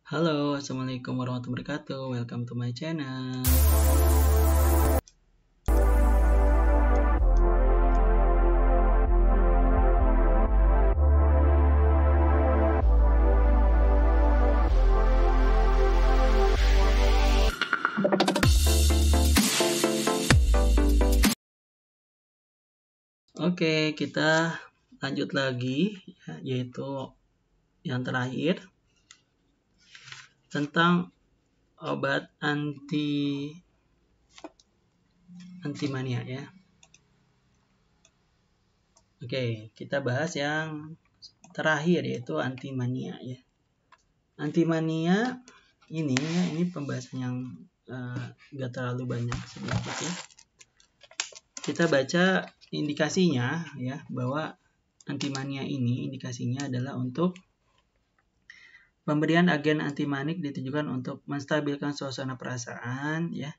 Halo, Assalamualaikum warahmatullahi wabarakatuh. Welcome to my channel. Oke, kita lanjut lagi, yaitu yang terakhir tentang obat antimania ya. Oke, kita bahas yang terakhir yaitu antimania ya. Antimania ini pembahasan yang gak terlalu banyak, sedikit ya. Kita baca indikasinya ya, bahwa antimania ini indikasinya adalah untuk pemberian agen antimanik ditujukan untuk menstabilkan suasana perasaan ya,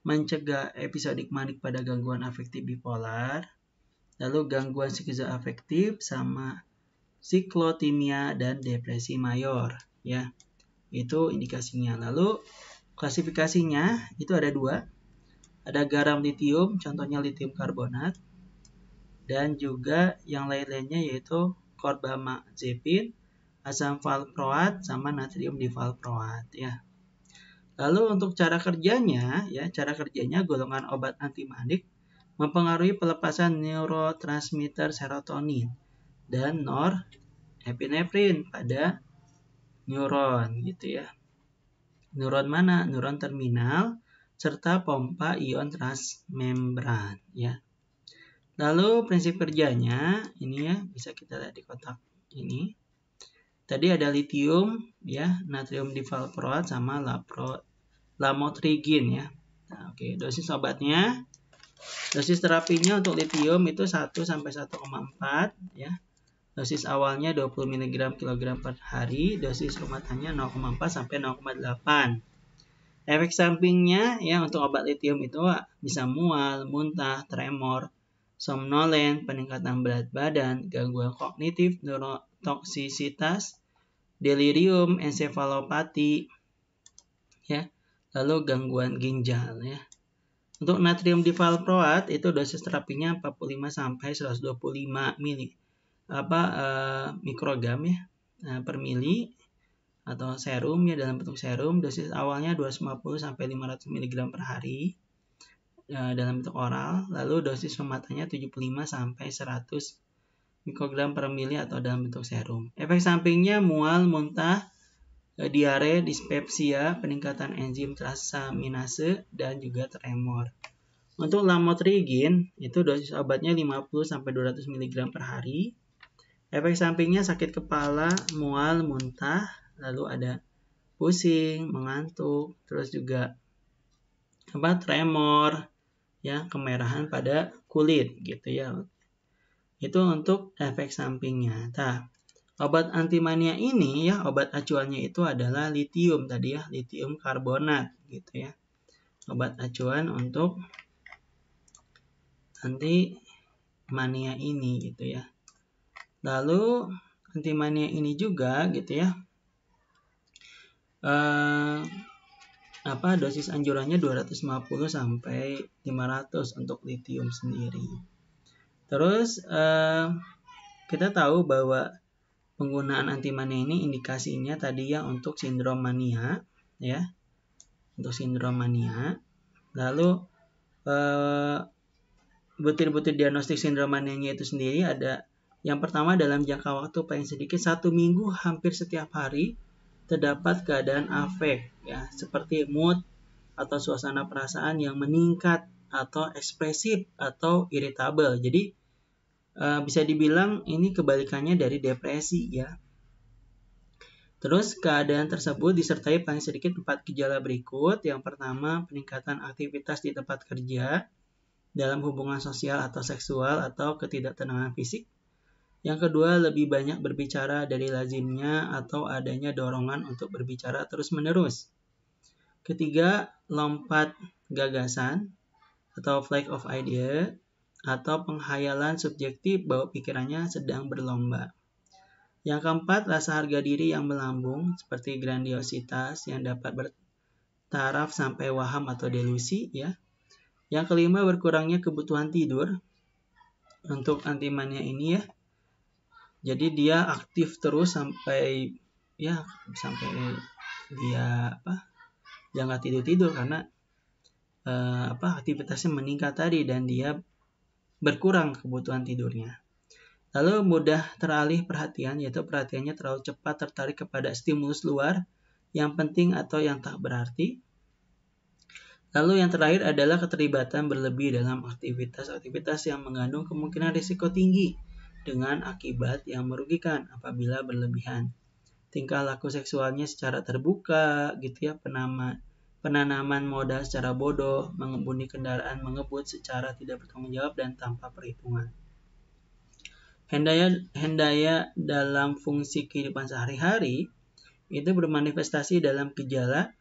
mencegah episodik manik pada gangguan afektif bipolar, lalu gangguan skizoafektif sama siklotimia dan depresi mayor ya. Itu indikasinya. Lalu klasifikasinya itu ada dua. Ada garam litium, contohnya litium karbonat, dan juga yang lain-lainnya yaitu corbamazepin, asam valproat, sama natrium divalproat ya. Lalu untuk cara kerjanya golongan obat antimanik mempengaruhi pelepasan neurotransmitter serotonin dan norepinefrin pada neuron gitu ya. Neuron mana? Neuron terminal serta pompa ion transmembran ya. Lalu prinsip kerjanya ini ya, bisa kita lihat di kotak ini. Tadi ada litium ya, natrium divalproat sama lamotrigin ya. Nah, oke, dosis obatnya, dosis terapinya untuk litium itu 1 sampai 1,4 ya. Dosis awalnya 20 mg kg per hari, dosis rumatannya 0,4 sampai 0,8. Efek sampingnya ya untuk obat litium itu bisa mual, muntah, tremor, somnolen, peningkatan berat badan, gangguan kognitif, neurotoksisitas, delirium, ensefalopati, ya, lalu gangguan ginjal ya. Untuk natrium divalproat itu dosis terapinya 45 sampai 125 mikrogram ya per mili atau serum ya, dalam bentuk serum. Dosis awalnya 250 sampai 500 mg per hari dalam bentuk oral. Lalu dosis rumatannya 75 sampai 100 mikrogram per mili atau dalam bentuk serum. Efek sampingnya mual, muntah, diare, dispepsia, peningkatan enzim transaminase, dan juga tremor. Untuk lamotrigin itu dosis obatnya 50 sampai 200 mg per hari. Efek sampingnya sakit kepala, mual, muntah, lalu ada pusing, mengantuk, terus juga tremor, ya, kemerahan pada kulit gitu ya. Itu untuk efek sampingnya. Nah, obat antimania ini ya, obat acuannya itu adalah litium tadi ya, litium karbonat gitu ya. Obat acuan untuk antimania ini gitu ya. Lalu antimania ini juga gitu ya, dosis anjurannya 250 sampai 500 untuk litium sendiri. Terus kita tahu bahwa penggunaan antimania ini indikasinya tadi ya untuk sindrom mania ya, untuk sindrom mania. Lalu butir-butir diagnostik sindrom mania itu sendiri ada. Yang pertama, dalam jangka waktu paling sedikit 1 minggu hampir setiap hari terdapat keadaan afek ya, seperti mood atau suasana perasaan yang meningkat atau ekspresif atau irritable. Jadi bisa dibilang ini kebalikannya dari depresi ya. Terus keadaan tersebut disertai paling sedikit 4 gejala berikut. Yang pertama, peningkatan aktivitas di tempat kerja, dalam hubungan sosial atau seksual, atau ketidaktenangan fisik. Yang kedua, lebih banyak berbicara dari lazimnya atau adanya dorongan untuk berbicara terus-menerus. Ketiga, lompat gagasan atau flight of idea, atau penghayalan subjektif bahwa pikirannya sedang berlomba. Yang keempat, rasa harga diri yang melambung seperti grandiositas yang dapat bertaraf sampai waham atau delusi ya. Yang kelima, berkurangnya kebutuhan tidur untuk antimania ini ya. Jadi dia aktif terus sampai dia nggak tidur karena aktivitasnya meningkat tadi dan dia berkurang kebutuhan tidurnya. Lalu mudah teralih perhatian, yaitu perhatiannya terlalu cepat tertarik kepada stimulus luar yang penting atau yang tak berarti. Lalu yang terakhir adalah keterlibatan berlebih dalam aktivitas-aktivitas yang mengandung kemungkinan risiko tinggi dengan akibat yang merugikan apabila berlebihan. Tingkah laku seksualnya secara terbuka, gitu ya, penanaman modal secara bodoh, mengemudi kendaraan mengebut secara tidak bertanggung jawab dan tanpa perhitungan. Hendaya dalam fungsi kehidupan sehari-hari itu bermanifestasi dalam gejala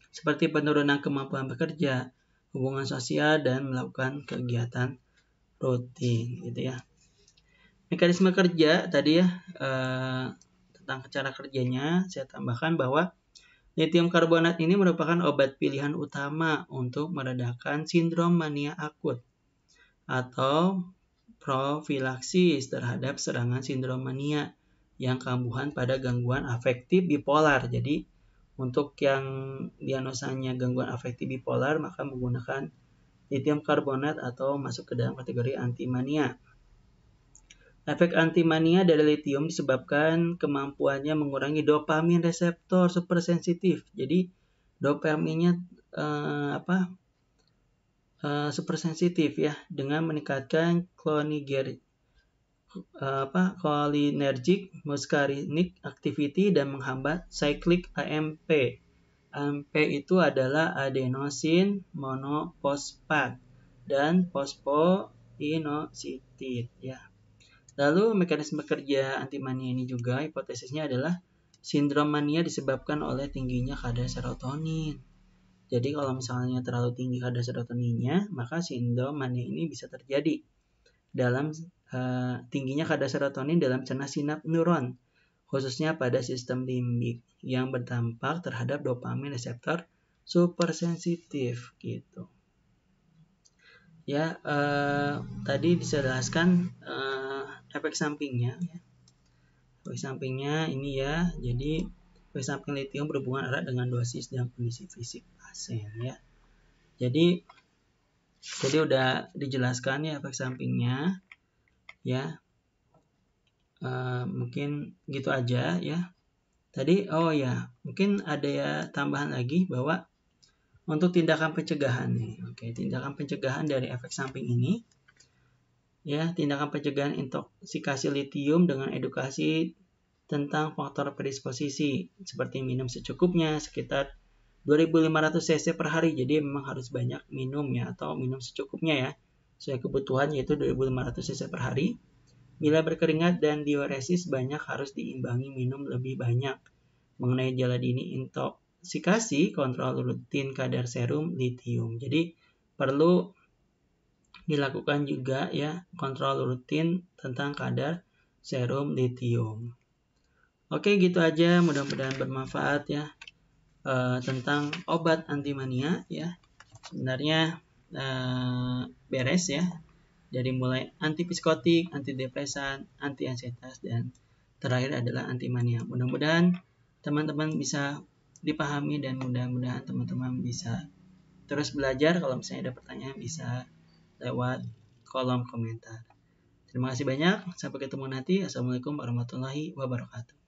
seperti penurunan kemampuan bekerja, hubungan sosial, dan melakukan kegiatan rutin, gitu ya. Mekanisme kerja tadi ya, tentang cara kerjanya saya tambahkan bahwa lithium karbonat ini merupakan obat pilihan utama untuk meredakan sindrom mania akut atau profilaksis terhadap serangan sindrom mania yang kambuhan pada gangguan afektif bipolar. Jadi untuk yang diagnosanya gangguan afektif bipolar maka menggunakan lithium karbonat atau masuk ke dalam kategori antimania. Efek antimania dari lithium disebabkan kemampuannya mengurangi dopamin reseptor supersensitif. Jadi dopaminnya supersensitif ya, dengan meningkatkan cholinergic muscarinic activity dan menghambat cyclic AMP. AMP itu adalah adenosine monofosfat dan fosfoinositid ya. Lalu mekanisme kerja antimania ini juga hipotesisnya adalah sindrom mania disebabkan oleh tingginya kadar serotonin. Jadi kalau misalnya terlalu tinggi kadar serotoninnya, maka sindrom mania ini bisa terjadi dalam tingginya kadar serotonin dalam cerna sinap neuron, khususnya pada sistem limbik yang berdampak terhadap dopamin reseptor supersensitif gitu. Ya, tadi dijelaskan efek sampingnya. Ya. Efek sampingnya ini ya, jadi efek samping lithium berhubungan erat dengan dosis dan kondisi fisik pasien ya. Jadi udah dijelaskan ya efek sampingnya ya. Mungkin gitu aja ya. Tadi mungkin ada ya tambahan lagi bahwa untuk tindakan pencegahan nih. Oke, tindakan pencegahan dari efek samping ini ya, tindakan pencegahan intoksikasi lithium dengan edukasi tentang faktor predisposisi seperti minum secukupnya sekitar 2.500 cc per hari. Jadi memang harus banyak minum ya, atau minum secukupnya ya, sesuai kebutuhan yaitu 2.500 cc per hari. Bila berkeringat dan diuresis banyak harus diimbangi minum lebih banyak. Mengenai gejala dini intoksikasi, kontrol rutin kadar serum lithium. Jadi perlu dilakukan juga ya kontrol rutin tentang kadar serum lithium. Oke, gitu aja, mudah-mudahan bermanfaat ya tentang obat antimania ya. Sebenarnya beres ya, dari mulai antipsikotik, antidepresan, antiansietas, dan terakhir adalah antimania. Mudah-mudahan teman-teman bisa dipahami dan mudah-mudahan teman-teman bisa terus belajar. Kalau misalnya ada pertanyaan bisa lewat kolom komentar. Terima kasih banyak. Sampai ketemu nanti. Assalamualaikum warahmatullahi wabarakatuh.